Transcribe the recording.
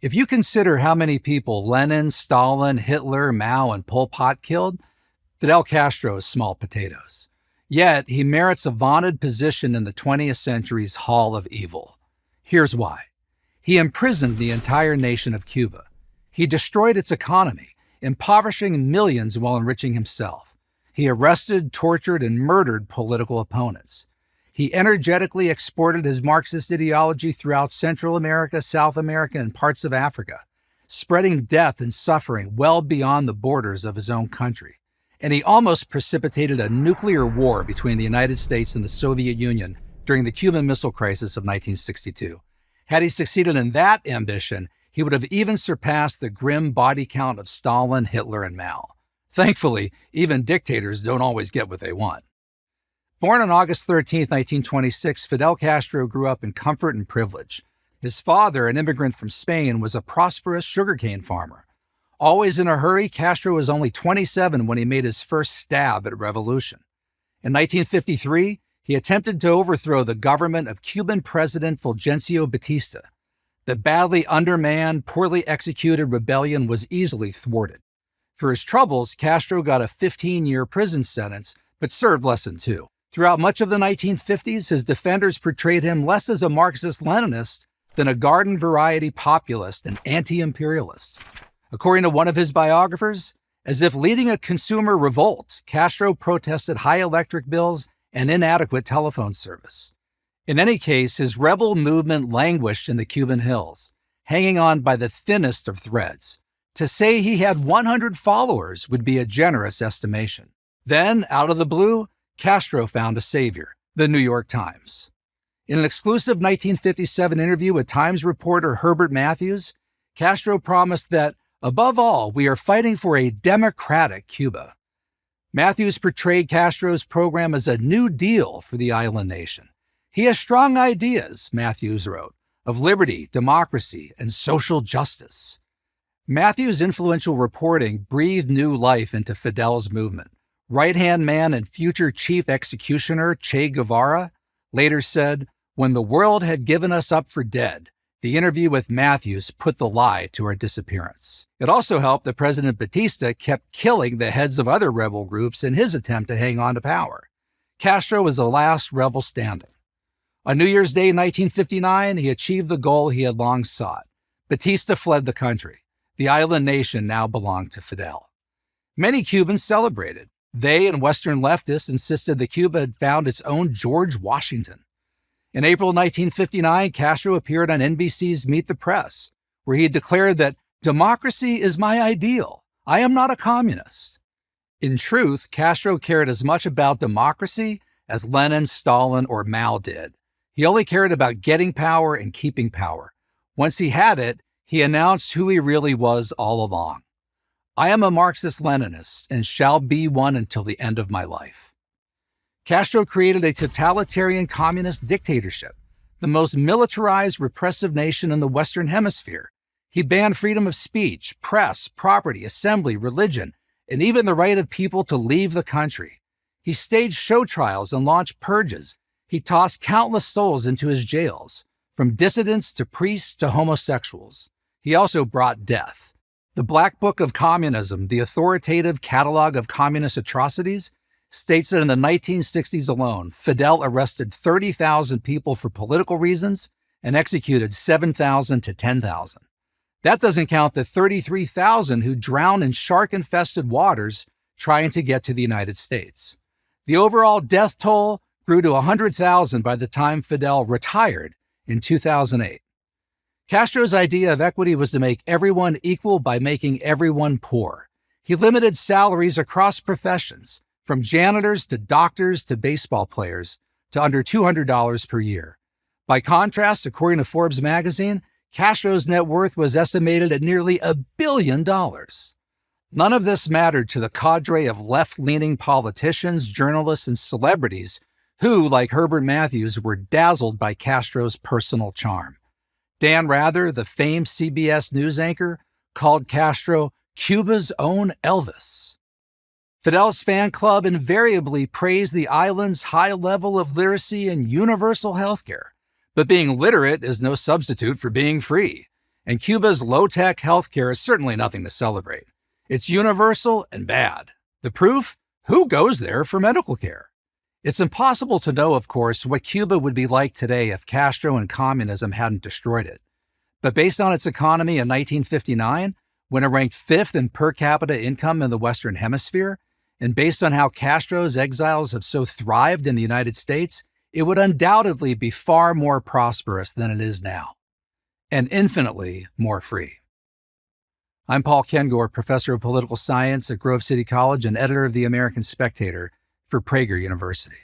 If you consider how many people Lenin, Stalin, Hitler, Mao, and Pol Pot killed, Fidel Castro is small potatoes. Yet, he merits a vaunted position in the 20th century's Hall of Evil. Here's why. He imprisoned the entire nation of Cuba. He destroyed its economy, impoverishing millions while enriching himself. He arrested, tortured, and murdered political opponents. He energetically exported his Marxist ideology throughout Central America, South America, and parts of Africa, spreading death and suffering well beyond the borders of his own country. And he almost precipitated a nuclear war between the United States and the Soviet Union during the Cuban Missile Crisis of 1962. Had he succeeded in that ambition, he would have even surpassed the grim body count of Stalin, Hitler, and Mao. Thankfully, even dictators don't always get what they want. Born on August 13, 1926, Fidel Castro grew up in comfort and privilege. His father, an immigrant from Spain, was a prosperous sugarcane farmer. Always in a hurry, Castro was only 27 when he made his first stab at revolution. In 1953, he attempted to overthrow the government of Cuban President Fulgencio Batista. The badly undermanned, poorly executed rebellion was easily thwarted. For his troubles, Castro got a 15-year prison sentence, but served less than 2. Throughout much of the 1950s, his defenders portrayed him less as a Marxist-Leninist than a garden-variety populist and anti-imperialist. According to one of his biographers, as if leading a consumer revolt, Castro protested high electric bills and inadequate telephone service. In any case, his rebel movement languished in the Cuban hills, hanging on by the thinnest of threads. To say he had 100 followers would be a generous estimation. Then, out of the blue, Castro found a savior, the New York Times. In an exclusive 1957 interview with Times reporter Herbert Matthews, Castro promised that, above all, we are fighting for a democratic Cuba. Matthews portrayed Castro's program as a New Deal for the island nation. He has strong ideas, Matthews wrote, of liberty, democracy, and social justice. Matthews' influential reporting breathed new life into Fidel's movement. Right-hand man and future chief executioner Che Guevara later said, "When the world had given us up for dead, the interview with Matthews put the lie to our disappearance." It also helped that President Batista kept killing the heads of other rebel groups in his attempt to hang on to power. Castro was the last rebel standing. On New Year's Day 1959, he achieved the goal he had long sought. Batista fled the country. The island nation now belonged to Fidel. Many Cubans celebrated. They and Western leftists insisted that Cuba had found its own George Washington. In April 1959, Castro appeared on NBC's Meet the Press, where he declared that democracy is my ideal. I am not a communist. In truth, Castro cared as much about democracy as Lenin, Stalin, or Mao did. He only cared about getting power and keeping power. Once he had it, he announced who he really was all along. I am a Marxist-Leninist and shall be one until the end of my life. Castro created a totalitarian communist dictatorship, the most militarized, repressive nation in the Western Hemisphere. He banned freedom of speech, press, property, assembly, religion, and even the right of people to leave the country. He staged show trials and launched purges. He tossed countless souls into his jails, from dissidents to priests to homosexuals. He also brought death. The Black Book of Communism, the authoritative catalog of communist atrocities, states that in the 1960s alone, Fidel arrested 30,000 people for political reasons and executed 7,000 to 10,000. That doesn't count the 33,000 who drowned in shark-infested waters trying to get to the United States. The overall death toll grew to 100,000 by the time Fidel retired in 2008. Castro's idea of equity was to make everyone equal by making everyone poor. He limited salaries across professions, from janitors to doctors to baseball players, to under $200 per year. By contrast, according to Forbes magazine, Castro's net worth was estimated at nearly $1 billion. None of this mattered to the cadre of left-leaning politicians, journalists, and celebrities who, like Herbert Matthews, were dazzled by Castro's personal charm. Dan Rather, the famed CBS News anchor, called Castro Cuba's own Elvis. Fidel's fan club invariably praised the island's high level of literacy and universal health care. But being literate is no substitute for being free. And Cuba's low-tech healthcare is certainly nothing to celebrate. It's universal and bad. The proof? Who goes there for medical care? It's impossible to know, of course, what Cuba would be like today if Castro and communism hadn't destroyed it. But based on its economy in 1959, when it ranked fifth in per capita income in the Western Hemisphere, and based on how Castro's exiles have so thrived in the United States, it would undoubtedly be far more prosperous than it is now, and infinitely more free. I'm Paul Kengor, professor of political science at Grove City College and editor of the American Spectator for Prager University.